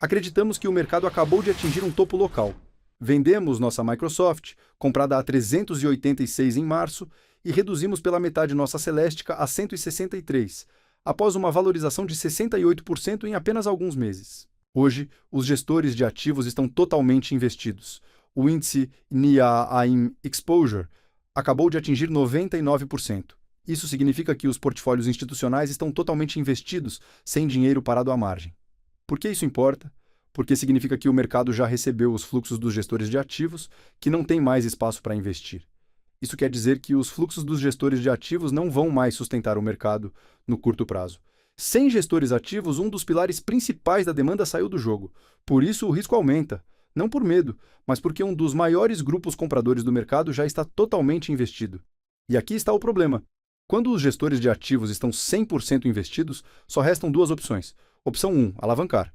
Acreditamos que o mercado acabou de atingir um topo local. Vendemos nossa Microsoft, comprada a 386 em março, e reduzimos pela metade nossa Celestica a 163, após uma valorização de 68% em apenas alguns meses. Hoje, os gestores de ativos estão totalmente investidos. O índice NIAIM Exposure acabou de atingir 99%. Isso significa que os portfólios institucionais estão totalmente investidos, sem dinheiro parado à margem. Por que isso importa? Porque significa que o mercado já recebeu os fluxos dos gestores de ativos, que não tem mais espaço para investir. Isso quer dizer que os fluxos dos gestores de ativos não vão mais sustentar o mercado no curto prazo. Sem gestores ativos, um dos pilares principais da demanda saiu do jogo. Por isso, o risco aumenta. Não por medo, mas porque um dos maiores grupos compradores do mercado já está totalmente investido. E aqui está o problema. Quando os gestores de ativos estão 100% investidos, só restam duas opções. Opção 1, alavancar.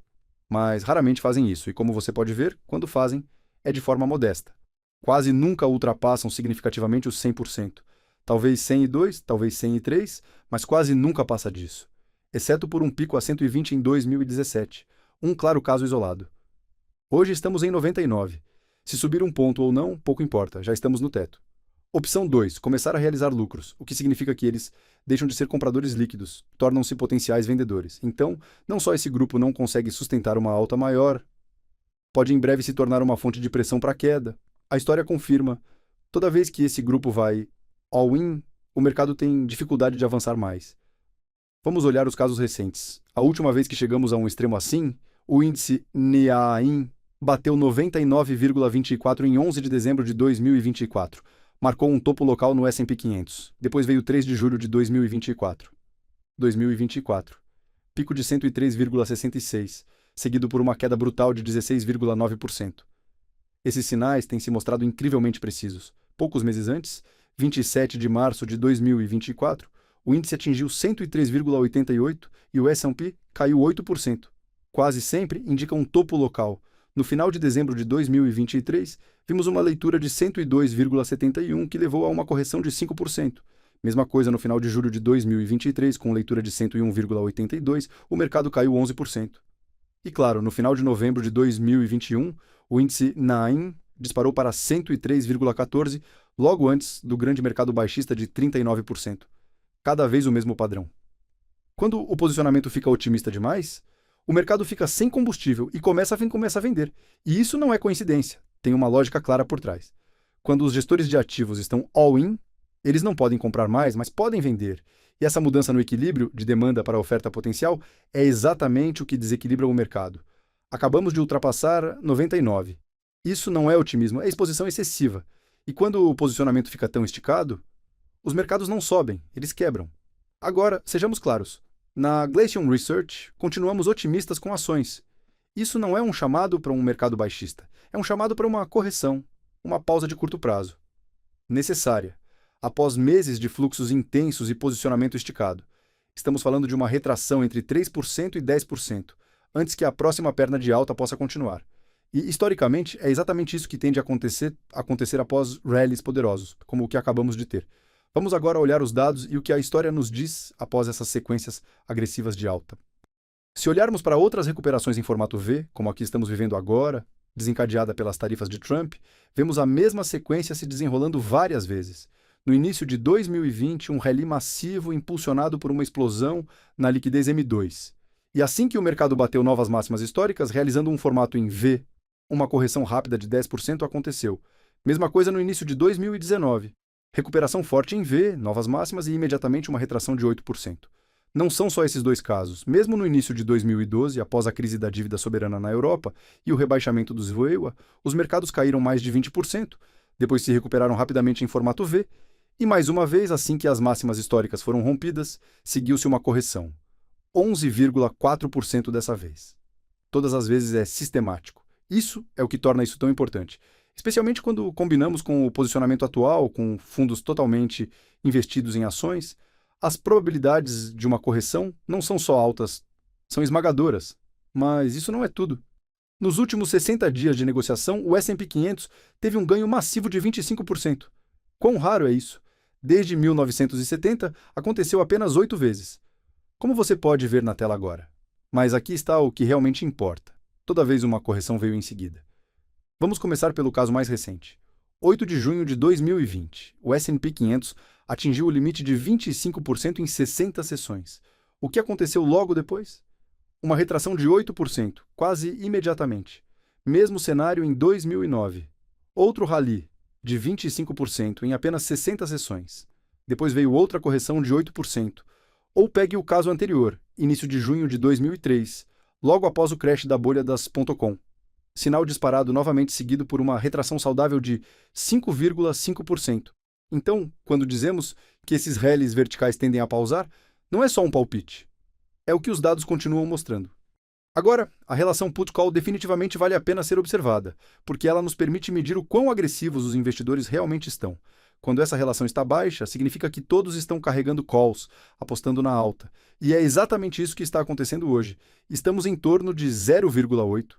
Mas raramente fazem isso, e como você pode ver, quando fazem, é de forma modesta. Quase nunca ultrapassam significativamente os 100%. Talvez 102, talvez 103, mas quase nunca passa disso. Exceto por um pico a 120 em 2017, um claro caso isolado. Hoje estamos em 99. Se subir um ponto ou não, pouco importa, já estamos no teto. Opção 2, começar a realizar lucros, o que significa que eles deixam de ser compradores líquidos, tornam-se potenciais vendedores. Então, não só esse grupo não consegue sustentar uma alta maior, pode em breve se tornar uma fonte de pressão para a queda. A história confirma, toda vez que esse grupo vai all-in, o mercado tem dificuldade de avançar mais. Vamos olhar os casos recentes. A última vez que chegamos a um extremo assim, o índice NIAIM bateu 99,24 em 11 de dezembro de 2024. Marcou um topo local no S&P 500. Depois veio 3 de julho de 2024. Pico de 103,66, seguido por uma queda brutal de 16,9%. Esses sinais têm se mostrado incrivelmente precisos. Poucos meses antes, 27 de março de 2024, o índice atingiu 103,88 e o S&P caiu 8%. Quase sempre indica um topo local. No final de dezembro de 2023, vimos uma leitura de 102,71 que levou a uma correção de 5%. Mesma coisa no final de julho de 2023, com leitura de 101,82, o mercado caiu 11%. E claro, no final de novembro de 2021, o índice NAIM disparou para 103,14, logo antes do grande mercado baixista de 39%. Cada vez o mesmo padrão. Quando o posicionamento fica otimista demais, o mercado fica sem combustível e começa a vender. E isso não é coincidência, tem uma lógica clara por trás. Quando os gestores de ativos estão all-in, eles não podem comprar mais, mas podem vender. E essa mudança no equilíbrio de demanda para a oferta potencial é exatamente o que desequilibra o mercado. Acabamos de ultrapassar 99. Isso não é otimismo, é exposição excessiva. E quando o posicionamento fica tão esticado, os mercados não sobem, eles quebram. Agora, sejamos claros. Na Glacium Research, continuamos otimistas com ações. Isso não é um chamado para um mercado baixista, é um chamado para uma correção, uma pausa de curto prazo. Necessária, após meses de fluxos intensos e posicionamento esticado. Estamos falando de uma retração entre 3% e 10%, antes que a próxima perna de alta possa continuar. E, historicamente, é exatamente isso que tende a acontecer após rallies poderosos, como o que acabamos de ter. Vamos agora olhar os dados e o que a história nos diz após essas sequências agressivas de alta. Se olharmos para outras recuperações em formato V, como a que estamos vivendo agora, desencadeada pelas tarifas de Trump, vemos a mesma sequência se desenrolando várias vezes. No início de 2020, um rally massivo impulsionado por uma explosão na liquidez M2. E assim que o mercado bateu novas máximas históricas, realizando um formato em V, uma correção rápida de 10% aconteceu. Mesma coisa no início de 2019. Recuperação forte em V, novas máximas e imediatamente uma retração de 8%. Não são só esses dois casos. Mesmo no início de 2012, após a crise da dívida soberana na Europa e o rebaixamento dos VUEA, os mercados caíram mais de 20%, depois se recuperaram rapidamente em formato V, e mais uma vez, assim que as máximas históricas foram rompidas, seguiu-se uma correção. 11,4% dessa vez. Todas as vezes é sistemático. Isso é o que torna isso tão importante. Especialmente quando combinamos com o posicionamento atual, com fundos totalmente investidos em ações, as probabilidades de uma correção não são só altas, são esmagadoras. Mas isso não é tudo. Nos últimos 60 dias de negociação, o S&P 500 teve um ganho massivo de 25%. Quão raro é isso? Desde 1970, aconteceu apenas 8 vezes. Como você pode ver na tela agora. Mas aqui está o que realmente importa. Toda vez uma correção veio em seguida. Vamos começar pelo caso mais recente. 8 de junho de 2020, o S&P 500 atingiu o limite de 25% em 60 sessões. O que aconteceu logo depois? Uma retração de 8%, quase imediatamente. Mesmo cenário em 2009. Outro rally, de 25% em apenas 60 sessões. Depois veio outra correção de 8%. Ou pegue o caso anterior, início de junho de 2003, logo após o crash da bolha das .com. Sinal disparado novamente seguido por uma retração saudável de 5,5%. Então, quando dizemos que esses rallies verticais tendem a pausar, não é só um palpite. É o que os dados continuam mostrando. Agora, a relação put-call definitivamente vale a pena ser observada, porque ela nos permite medir o quão agressivos os investidores realmente estão. Quando essa relação está baixa, significa que todos estão carregando calls, apostando na alta. E é exatamente isso que está acontecendo hoje. Estamos em torno de 0,8.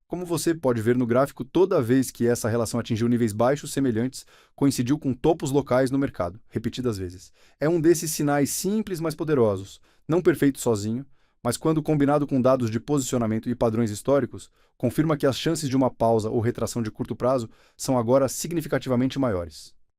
Como você pode ver no gráfico, toda vez que essa relação atingiu níveis baixos semelhantes, coincidiu com topos locais no mercado, repetidas vezes. É um desses sinais simples, mas poderosos, não perfeito sozinho, mas quando combinado com dados de posicionamento e padrões históricos, confirma que as chances de uma pausa ou retração de curto prazo são agora significativamente maiores.